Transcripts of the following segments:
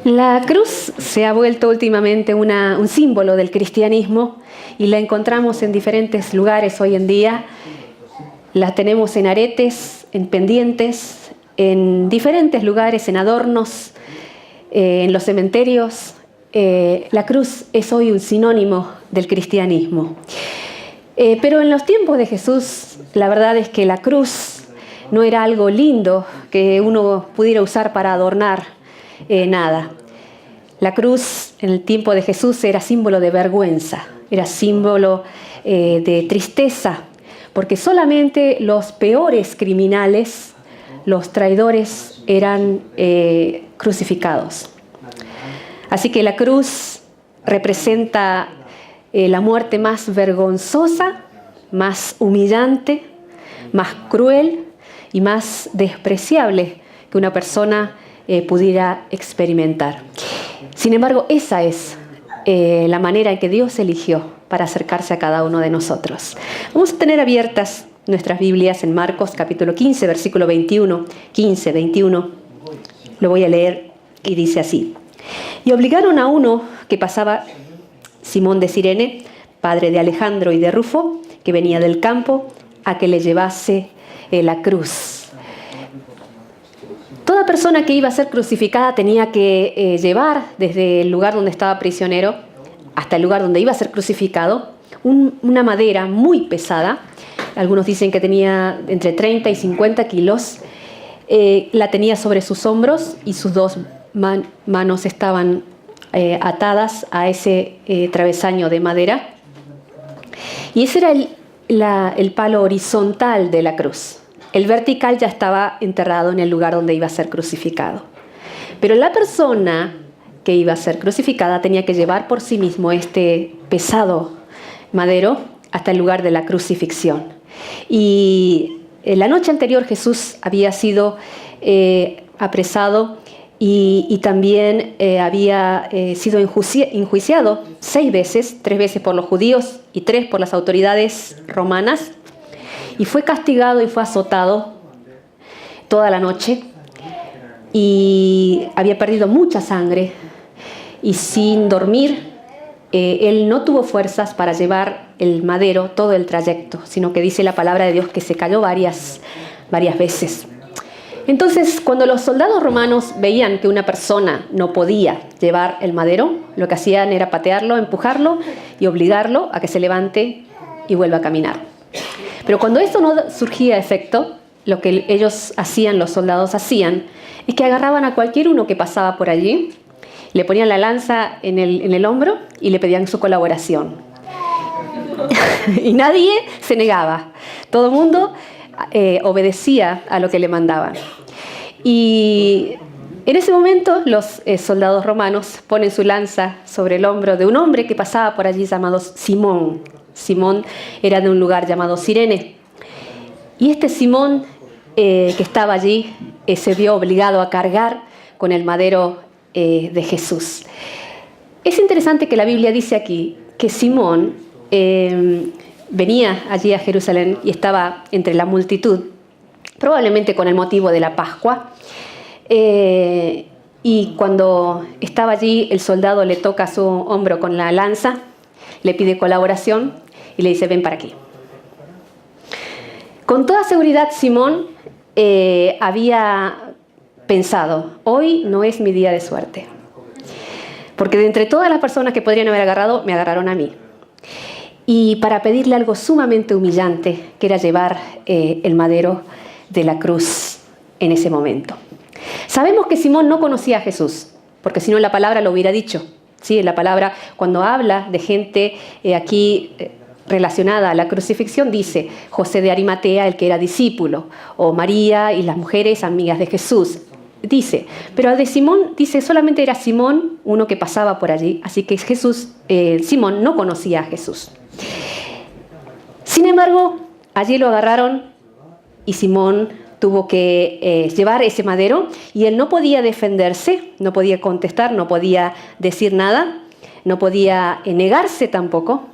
La cruz se ha vuelto últimamente un símbolo del cristianismo y la encontramos en diferentes lugares hoy en día. La tenemos en aretes, en pendientes, en diferentes lugares, en adornos, en los cementerios. La cruz es hoy un sinónimo del cristianismo. Pero en los tiempos de Jesús, la verdad es que la cruz no era algo lindo que uno pudiera usar para adornar nada. La cruz en el tiempo de Jesús era símbolo de vergüenza, era símbolo de tristeza, porque solamente los peores criminales, los traidores, eran crucificados. Así que la cruz representa la muerte más vergonzosa, más humillante, más cruel y más despreciable que una persona pudiera experimentar. Sin embargo, esa es la manera en que Dios eligió para acercarse a cada uno de nosotros. Vamos a tener abiertas nuestras Biblias en Marcos capítulo 15, versículo 21, 15, 21. Lo voy a leer y dice así. Y obligaron a uno que pasaba, Simón de Cirene, padre de Alejandro y de Rufo, que venía del campo, a que le llevase la cruz. Toda persona que iba a ser crucificada tenía que llevar desde el lugar donde estaba prisionero hasta el lugar donde iba a ser crucificado una madera muy pesada. Algunos dicen que tenía entre 30 y 50 kilos. La tenía sobre sus hombros y sus dos manos estaban atadas a ese travesaño de madera. Y ese era el palo horizontal de la cruz. El vertical ya estaba enterrado en el lugar donde iba a ser crucificado. Pero la persona que iba a ser crucificada tenía que llevar por sí mismo este pesado madero hasta el lugar de la crucifixión. Y la noche anterior Jesús había sido apresado y también había sido enjuiciado 6 veces, 3 veces por los judíos y 3 por las autoridades romanas. Y fue castigado y fue azotado toda la noche. Y había perdido mucha sangre. Y sin dormir, él no tuvo fuerzas para llevar el madero todo el trayecto, sino que dice la palabra de Dios que se cayó varias veces. Entonces, cuando los soldados romanos veían que una persona no podía llevar el madero, lo que hacían era patearlo, empujarlo y obligarlo a que se levante y vuelva a caminar. Pero cuando esto no surgía efecto, lo que ellos hacían, los soldados hacían, es que agarraban a cualquier uno que pasaba por allí, le ponían la lanza en el hombro y le pedían su colaboración. Y nadie se negaba. Todo el mundo obedecía a lo que le mandaban. Y en ese momento los soldados romanos ponen su lanza sobre el hombro de un hombre que pasaba por allí llamado Simón. Simón era de un lugar llamado Cirene. Y este Simón que estaba allí se vio obligado a cargar con el madero de Jesús. Es interesante que la Biblia dice aquí que Simón venía allí a Jerusalén y estaba entre la multitud, probablemente con el motivo de la Pascua. Y cuando estaba allí, el soldado le toca su hombro con la lanza, le pide colaboración y le dice, ven para aquí. Con toda seguridad, Simón había pensado, hoy no es mi día de suerte. Porque de entre todas las personas que podrían haber agarrado, me agarraron a mí. Y para pedirle algo sumamente humillante, que era llevar el madero de la cruz en ese momento. Sabemos que Simón no conocía a Jesús, porque si no la palabra lo hubiera dicho. ¿Sí? La palabra, cuando habla de gente aquí relacionada a la crucifixión, dice José de Arimatea, el que era discípulo, o María y las mujeres amigas de Jesús. Dice, pero de Simón dice solamente era Simón, uno que pasaba por allí, así que Simón no conocía a Jesús. Sin embargo, allí lo agarraron y Simón tuvo que llevar ese madero y él no podía defenderse, no podía contestar, no podía decir nada, no podía negarse tampoco,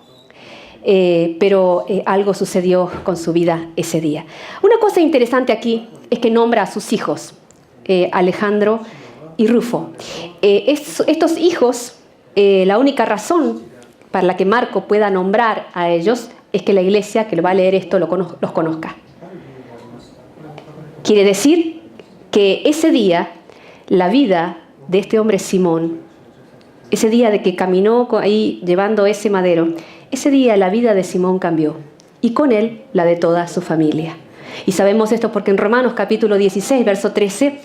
pero algo sucedió con su vida ese día. Una cosa interesante aquí es que nombra a sus hijos, Alejandro y Rufo. Estos hijos, la única razón para la que Marco pueda nombrar a ellos es que la iglesia que va a leer esto los conozca. Quiere decir que ese día, la vida de este hombre Simón, ese día de que caminó ahí llevando ese madero, ese día la vida de Simón cambió y con él la de toda su familia. Y sabemos esto porque en Romanos capítulo 16, verso 13,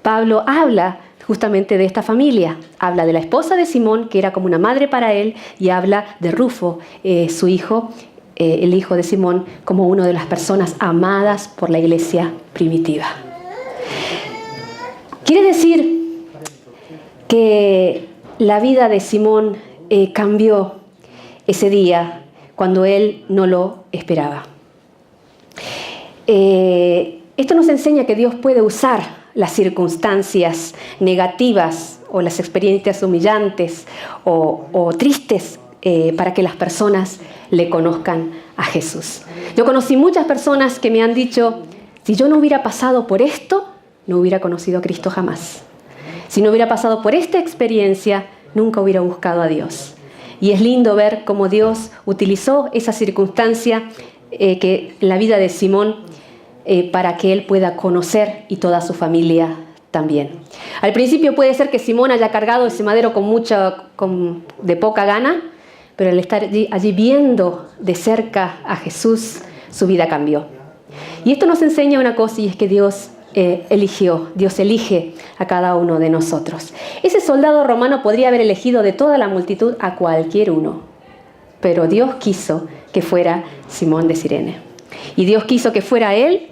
Pablo habla justamente de esta familia. Habla de la esposa de Simón, que era como una madre para él, y habla de Rufo, su hijo, el hijo de Simón, como una de las personas amadas por la iglesia primitiva. Quiere decir que la vida de Simón cambió ese día cuando él no lo esperaba. Esto nos enseña que Dios puede usar las circunstancias negativas o las experiencias humillantes o tristes para que las personas le conozcan a Jesús. Yo conocí muchas personas que me han dicho, si yo no hubiera pasado por esto, no hubiera conocido a Cristo jamás. Si no hubiera pasado por esta experiencia, nunca hubiera buscado a Dios. Y es lindo ver cómo Dios utilizó esa circunstancia que en la vida de Simón para que él pueda conocer y toda su familia también. Al principio puede ser que Simón haya cargado ese madero de poca gana, pero al estar allí viendo de cerca a Jesús, su vida cambió. Y esto nos enseña una cosa, y es que Dios Dios elige a cada uno de nosotros. Ese soldado romano podría haber elegido de toda la multitud a cualquier uno, pero Dios quiso que fuera Simón de Cirene. Y Dios quiso que fuera él,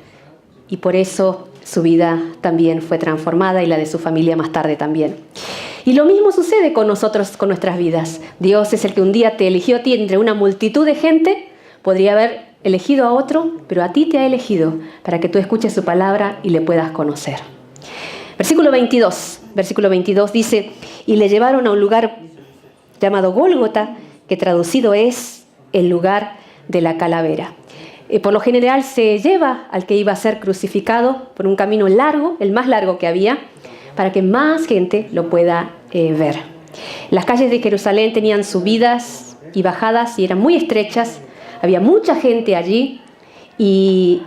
y por eso su vida también fue transformada y la de su familia más tarde también. Y lo mismo sucede con nosotros, con nuestras vidas. Dios es el que un día te eligió a ti entre una multitud de gente. Podría haber elegido a otro, pero a ti te ha elegido para que tú escuches su palabra y le puedas conocer. Versículo 22 dice, y le llevaron a un lugar llamado Gólgota, que traducido es el lugar de la calavera. Por lo general se lleva al que iba a ser crucificado por un camino largo, el más largo que había, para que más gente lo pueda ver. Las calles de Jerusalén tenían subidas y bajadas y eran muy estrechas. Había mucha gente allí y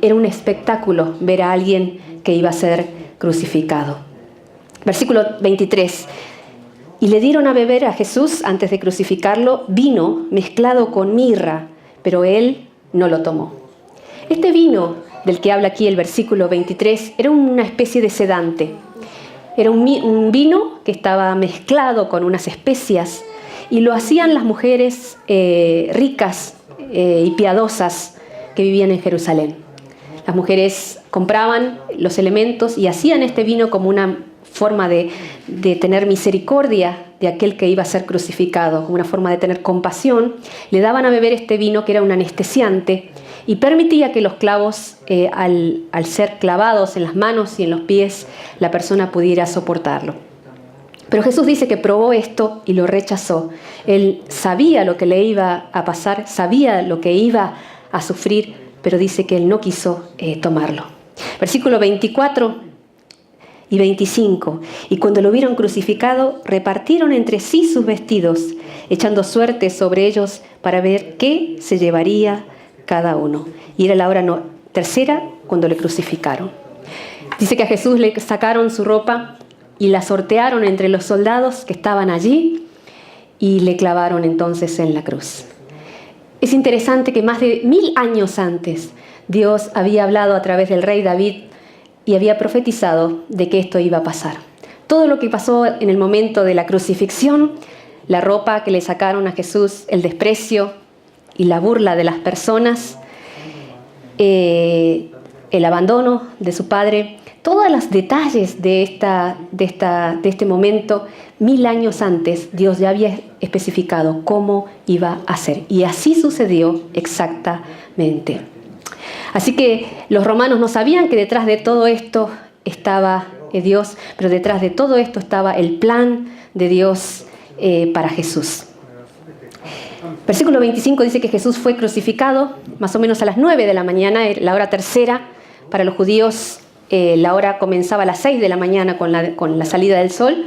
era un espectáculo ver a alguien que iba a ser crucificado. Versículo 23. Y le dieron a beber a Jesús, antes de crucificarlo, vino mezclado con mirra, pero él no lo tomó. Este vino del que habla aquí el versículo 23 era una especie de sedante. Era un vino que estaba mezclado con unas especias y lo hacían las mujeres ricas y piadosas que vivían en Jerusalén. Las mujeres compraban los elementos y hacían este vino como una forma de tener misericordia de aquel que iba a ser crucificado, como una forma de tener compasión. Le daban a beber este vino que era un anestesiante y permitía que los clavos, al ser clavados en las manos y en los pies, la persona pudiera soportarlo. Pero Jesús dice que probó esto y lo rechazó. Él sabía lo que le iba a pasar, sabía lo que iba a sufrir, pero dice que él no quiso tomarlo. Versículo 24 y 25. Y cuando lo vieron crucificado, repartieron entre sí sus vestidos, echando suerte sobre ellos para ver qué se llevaría cada uno. Y era la hora tercera cuando le crucificaron. Dice que a Jesús le sacaron su ropa y la sortearon entre los soldados que estaban allí y le clavaron entonces en la cruz. Es interesante que más de 1000 años antes Dios había hablado a través del rey David y había profetizado de que esto iba a pasar. Todo lo que pasó en el momento de la crucifixión, la ropa que le sacaron a Jesús, el desprecio y la burla de las personas, el abandono de su padre, todos los detalles de este momento, 1000 años antes, Dios ya había especificado cómo iba a ser. Y así sucedió exactamente. Así que los romanos no sabían que detrás de todo esto estaba Dios, pero detrás de todo esto estaba el plan de Dios para Jesús. Versículo 25 dice que Jesús fue crucificado más o menos a las 9 de la mañana, la hora tercera. Para los judíos la hora comenzaba a las 6 de la mañana con la salida del sol,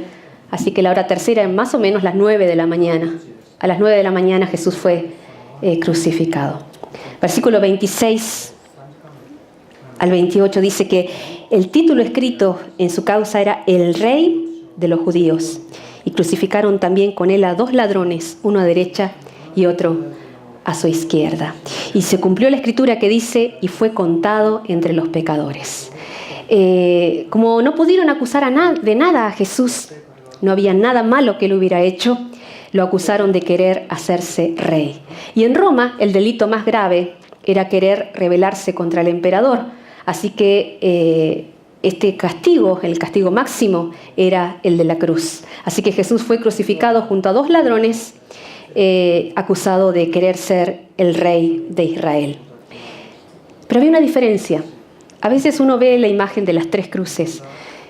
así que la hora tercera es más o menos las 9 de la mañana. A las 9 de la mañana Jesús fue crucificado. Versículo 26 al 28 dice que el título escrito en su causa era El Rey de los Judíos. Y crucificaron también con él a 2 ladrones, uno a derecha y otro a su izquierda. Y se cumplió la escritura que dice, y fue contado entre los pecadores. Como no pudieron acusar de nada a Jesús, no había nada malo que él hubiera hecho, lo acusaron de querer hacerse rey. Y en Roma el delito más grave era querer rebelarse contra el emperador. Así que este castigo, el castigo máximo, era el de la cruz. Así que Jesús fue crucificado junto a 2 ladrones, acusado de querer ser el rey de Israel. Pero había una diferencia. A veces uno ve la imagen de las 3 cruces.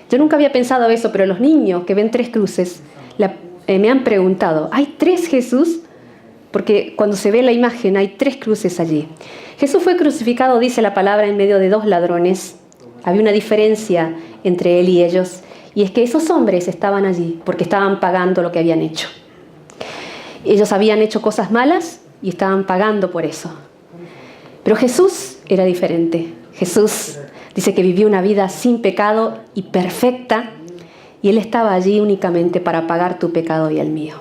Yo nunca había pensado eso, pero los niños que ven 3 cruces me han preguntado, ¿hay 3 Jesús? Porque cuando se ve la imagen hay 3 cruces allí. Jesús fue crucificado, dice la palabra, en medio de 2 ladrones. Había una diferencia entre él y ellos, y es que esos hombres estaban allí porque estaban pagando lo que habían hecho. Ellos habían hecho cosas malas y estaban pagando por eso. Pero Jesús era diferente. Jesús dice que vivió una vida sin pecado y perfecta, y Él estaba allí únicamente para pagar tu pecado y el mío.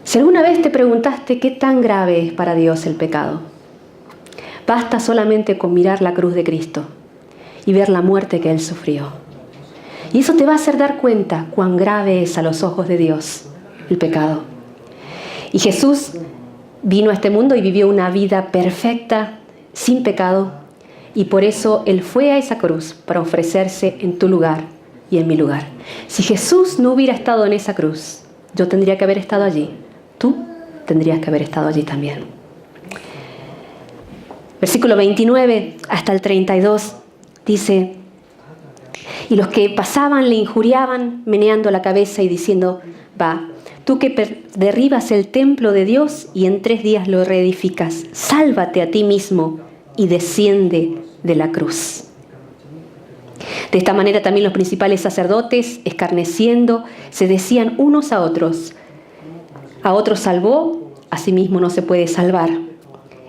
Si alguna vez te preguntaste qué tan grave es para Dios el pecado, basta solamente con mirar la cruz de Cristo y ver la muerte que Él sufrió. Y eso te va a hacer dar cuenta cuán grave es a los ojos de Dios el pecado. Y Jesús vino a este mundo y vivió una vida perfecta, sin pecado, y por eso Él fue a esa cruz para ofrecerse en tu lugar y en mi lugar. Si Jesús no hubiera estado en esa cruz, yo tendría que haber estado allí. Tú tendrías que haber estado allí también. Versículo 29 hasta el 32 dice: y los que pasaban le injuriaban, meneando la cabeza y diciendo: va, tú que derribas el templo de Dios y en 3 días lo reedificas, sálvate a ti mismo y desciende de la cruz. De esta manera también los principales sacerdotes, escarneciendo, se decían unos a otros salvó, a sí mismo no se puede salvar.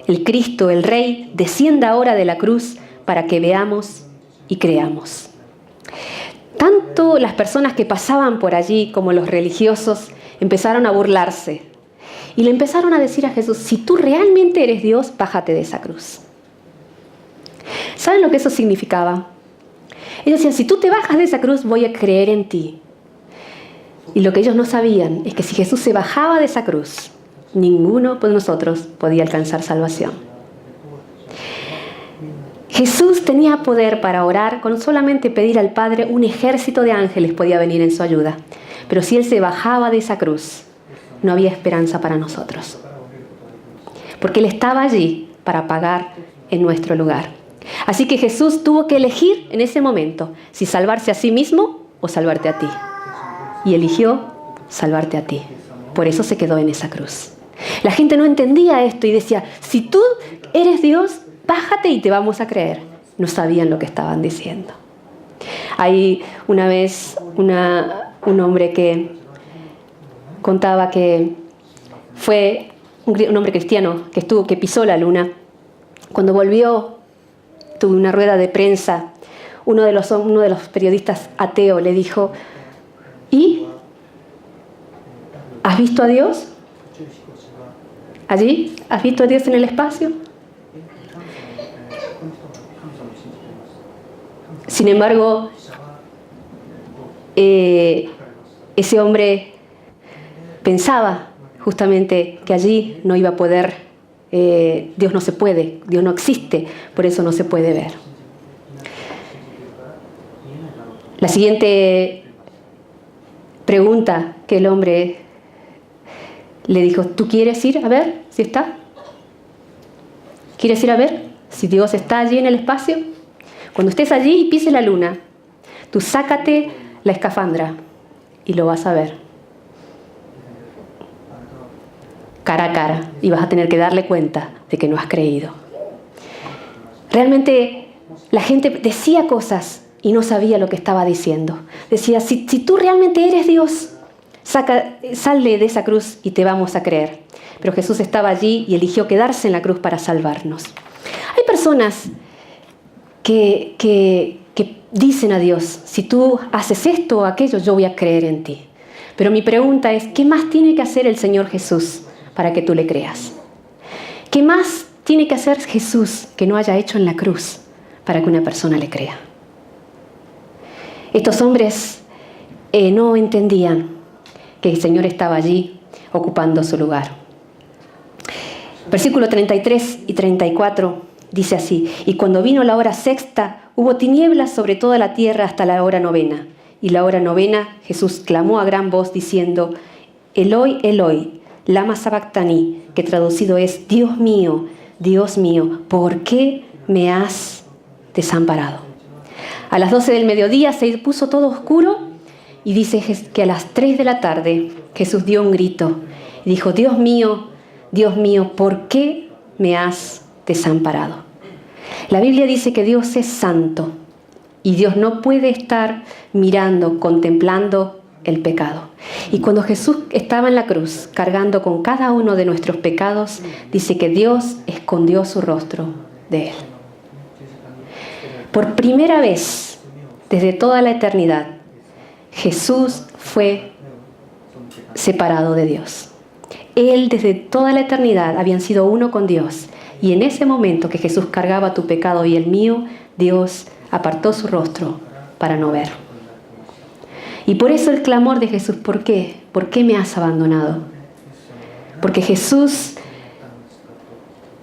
El Cristo, el Rey, descienda ahora de la cruz para que veamos y creamos. Tanto las personas que pasaban por allí como los religiosos empezaron a burlarse y le empezaron a decir a Jesús: si tú realmente eres Dios, bájate de esa cruz. ¿Saben lo que eso significaba? Ellos decían: si tú te bajas de esa cruz, voy a creer en ti. Y lo que ellos no sabían es que si Jesús se bajaba de esa cruz, ninguno de nosotros podía alcanzar salvación. Jesús tenía poder para orar. Con solamente pedir al Padre, un ejército de ángeles podía venir en su ayuda. Pero si Él se bajaba de esa cruz, no había esperanza para nosotros. Porque Él estaba allí para pagar en nuestro lugar. Así que Jesús tuvo que elegir en ese momento si salvarse a sí mismo o salvarte a ti. Y eligió salvarte a ti. Por eso se quedó en esa cruz. La gente no entendía esto y decía: si tú eres Dios, bájate y te vamos a creer. No sabían lo que estaban diciendo. Hay una vez un hombre que contaba que fue un hombre cristiano que pisó la luna. Cuando volvió, tuvo una rueda de prensa. Uno de los periodistas ateos le dijo: ¿y? ¿Has visto a Dios? ¿Allí? ¿Has visto a Dios en el espacio? Sin embargo, ese hombre pensaba justamente que allí no iba a poder, Dios no se puede, Dios no existe, por eso no se puede ver. La siguiente pregunta que el hombre le dijo: ¿tú quieres ir a ver si está? ¿Quieres ir a ver si Dios está allí en el espacio? Cuando estés allí y pises la luna, tú sácate la escafandra y lo vas a ver cara a cara y vas a tener que darle cuenta de que no has creído. Realmente la gente decía cosas y no sabía lo que estaba diciendo. Decía, si tú realmente eres Dios, sal de esa cruz y te vamos a creer. Pero Jesús estaba allí y eligió quedarse en la cruz para salvarnos. Hay personas que dicen a Dios, si tú haces esto o aquello, yo voy a creer en ti. Pero mi pregunta es, ¿qué más tiene que hacer el Señor Jesús para que tú le creas? ¿Qué más tiene que hacer Jesús que no haya hecho en la cruz para que una persona le crea? Estos hombres no entendían que el Señor estaba allí ocupando su lugar. Versículo 33 y 34 dice así: y cuando vino la hora sexta, hubo tinieblas sobre toda la tierra hasta la hora novena. Y la hora novena, Jesús clamó a gran voz diciendo, Eloi, Eloi, lama sabactani, que traducido es, Dios mío, ¿por qué me has desamparado? A las 12 del mediodía se puso todo oscuro y dice que a las 3 de la tarde Jesús dio un grito y dijo, Dios mío, ¿por qué me has desamparado? La Biblia dice que Dios es santo y Dios no puede estar mirando, contemplando el pecado. Y cuando Jesús estaba en la cruz cargando con cada uno de nuestros pecados, dice que Dios escondió su rostro de él. Por primera vez desde toda la eternidad, Jesús fue separado de Dios. Él desde toda la eternidad habían sido uno con Dios. Y en ese momento que Jesús cargaba tu pecado y el mío, Dios apartó su rostro para no ver. Y por eso el clamor de Jesús, ¿por qué? ¿Por qué me has abandonado? Porque Jesús,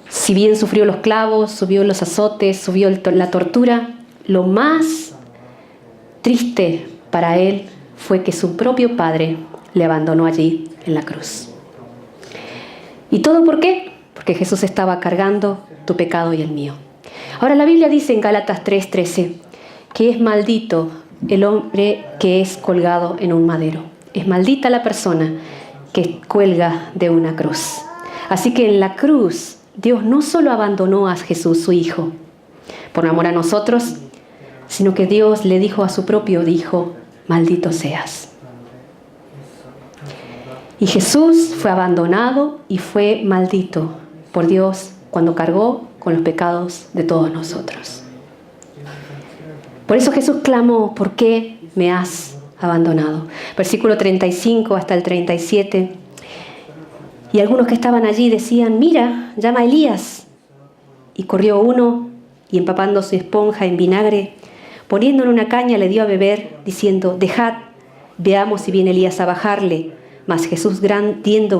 si bien sufrió los clavos, subió los azotes, subió la tortura, lo más triste para él fue que su propio Padre le abandonó allí en la cruz. ¿Y todo por qué? Porque Jesús estaba cargando tu pecado y el mío. Ahora la Biblia dice en Gálatas 3:13 que es maldito el hombre que es colgado en un madero. Es maldita la persona que cuelga de una cruz. Así que en la cruz Dios no solo abandonó a Jesús, su Hijo, por amor a nosotros, sino que Dios le dijo a su propio Hijo, maldito seas. Y Jesús fue abandonado y fue maldito por Dios cuando cargó con los pecados de todos nosotros. Por eso Jesús clamó, ¿por qué me has abandonado? Versículo 35 hasta el 37. Y algunos que estaban allí decían, mira, llama a Elías. Y corrió uno y empapando su esponja en vinagre, poniendo en una caña le dio a beber, diciendo, dejad, veamos si viene Elías a bajarle. Mas Jesús, dando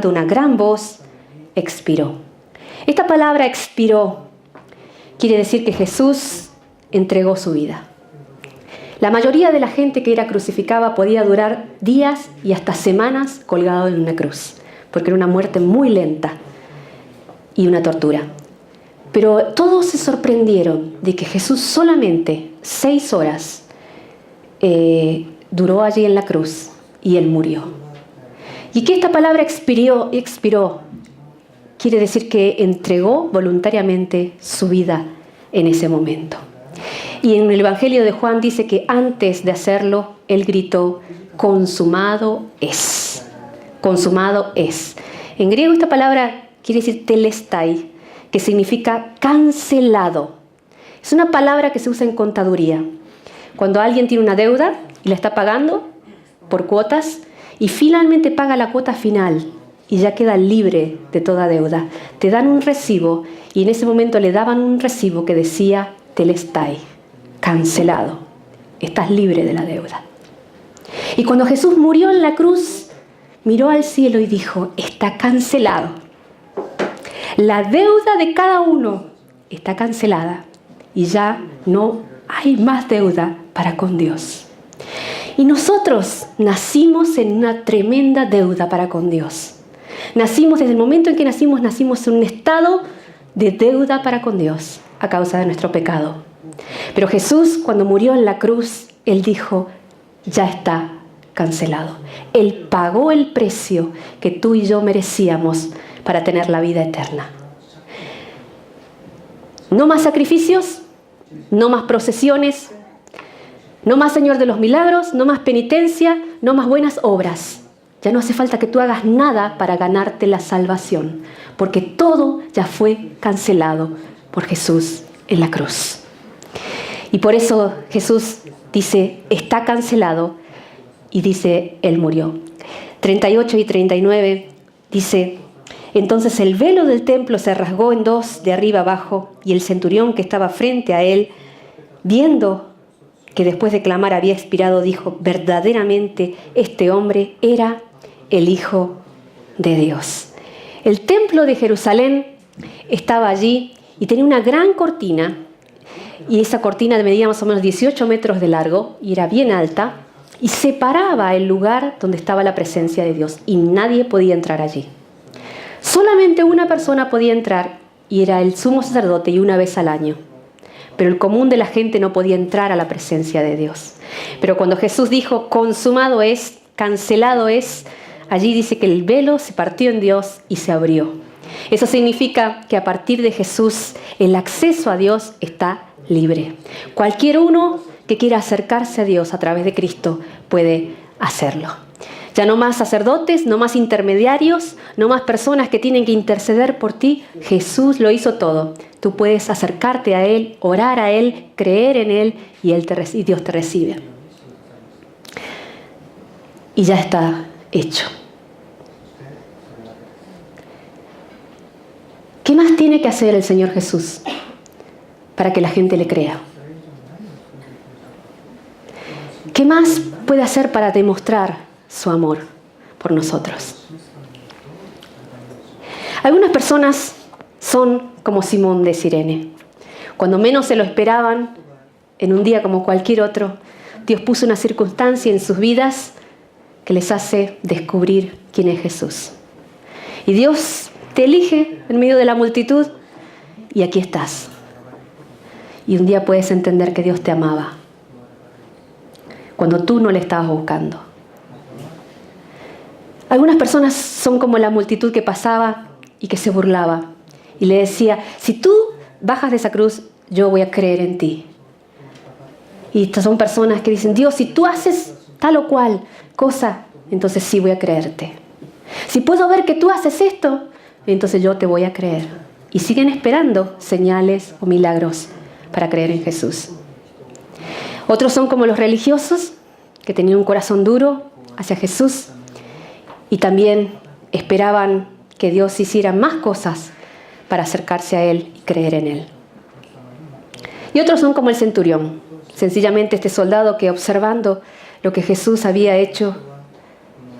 una gran voz, expiró. Esta palabra expiró quiere decir que Jesús entregó su vida. La mayoría de la gente que era crucificada podía durar días y hasta semanas colgado en una cruz, porque era una muerte muy lenta y una tortura. Pero todos se sorprendieron de que Jesús solamente 6 horas duró allí en la cruz y él murió. Y que esta palabra expiró quiere decir que entregó voluntariamente su vida en ese momento. Y en el Evangelio de Juan dice que antes de hacerlo, él gritó, consumado es. Consumado es. En griego esta palabra quiere decir telestai, que significa cancelado. Es una palabra que se usa en contaduría. Cuando alguien tiene una deuda y la está pagando por cuotas y finalmente paga la cuota final y ya queda libre de toda deuda, te dan un recibo y en ese momento le daban un recibo que decía telestai, cancelado. Estás libre de la deuda. Y cuando Jesús murió en la cruz, miró al cielo y dijo, está cancelado. La deuda de cada uno está cancelada y ya no hay más deuda para con Dios. Y nosotros nacimos en una tremenda deuda para con Dios. Nacimos, desde el momento en que nacimos en un estado de deuda para con Dios a causa de nuestro pecado. Pero Jesús, cuando murió en la cruz, Él dijo, ya está cancelado. Él pagó el precio que tú y yo merecíamos para tener la vida eterna. No más sacrificios, no más procesiones, no más Señor de los milagros, no más penitencia, no más buenas obras. Ya no hace falta que tú hagas nada para ganarte la salvación, porque todo ya fue cancelado por Jesús en la cruz. Y por eso Jesús dice, está cancelado, y dice, Él murió. 38 y 39 dice, entonces el velo del templo se rasgó en dos de arriba abajo, y el centurión que estaba frente a él, viendo que después de clamar había expirado, dijo, verdaderamente este hombre era el Hijo de Dios. El templo de Jerusalén estaba allí y tenía una gran cortina, y esa cortina medía más o menos 18 metros de largo y era bien alta, y separaba el lugar donde estaba la presencia de Dios, y nadie podía entrar allí. Solamente una persona podía entrar, y era el sumo sacerdote, y una vez al año. Pero el común de la gente no podía entrar a la presencia de Dios. Pero cuando Jesús dijo, consumado es, cancelado es, allí dice que el velo se partió en Dios y se abrió. Eso significa que a partir de Jesús el acceso a Dios está libre. Cualquier uno que quiera acercarse a Dios a través de Cristo puede hacerlo. Ya no más sacerdotes, no más intermediarios, no más personas que tienen que interceder por ti. Jesús lo hizo todo. Tú puedes acercarte a Él, orar a Él, creer en Él y Dios te recibe. Y ya está hecho. ¿Qué más tiene que hacer el Señor Jesús para que la gente le crea? ¿Qué más puede hacer para demostrar su amor por nosotros? Algunas personas son como Simón de Cirene. Cuando menos se lo esperaban, en un día como cualquier otro, Dios puso una circunstancia en sus vidas que les hace descubrir quién es Jesús. Y Dios te elige en medio de la multitud y aquí estás. Y un día puedes entender que Dios te amaba cuando tú no le estabas buscando. Algunas personas son como la multitud que pasaba y que se burlaba y le decía, si tú bajas de esa cruz, yo voy a creer en ti. Y estas son personas que dicen, Dios, si tú haces tal o cual cosa, entonces sí voy a creerte. Si puedo ver que tú haces esto, entonces yo te voy a creer. Y siguen esperando señales o milagros para creer en Jesús. Otros son como los religiosos, que tenían un corazón duro hacia Jesús y también esperaban que Dios hiciera más cosas para acercarse a Él y creer en Él. Y otros son como el centurión, sencillamente este soldado que observando lo que Jesús había hecho,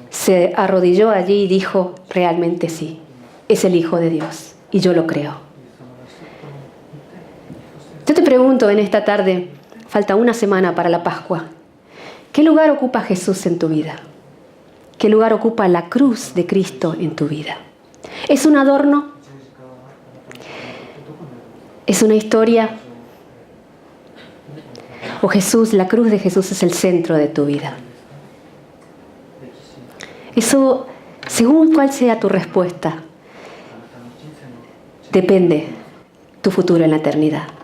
se arrodilló allí y dijo, realmente sí, es el Hijo de Dios y yo lo creo. Yo te pregunto en esta tarde, falta una semana para la Pascua, ¿qué lugar ocupa Jesús en tu vida? ¿Qué lugar ocupa la cruz de Cristo en tu vida? ¿Es un adorno? ¿Es una historia? ¿O Jesús, la cruz de Jesús es el centro de tu vida? Eso, según cuál sea tu respuesta, depende tu futuro en la eternidad.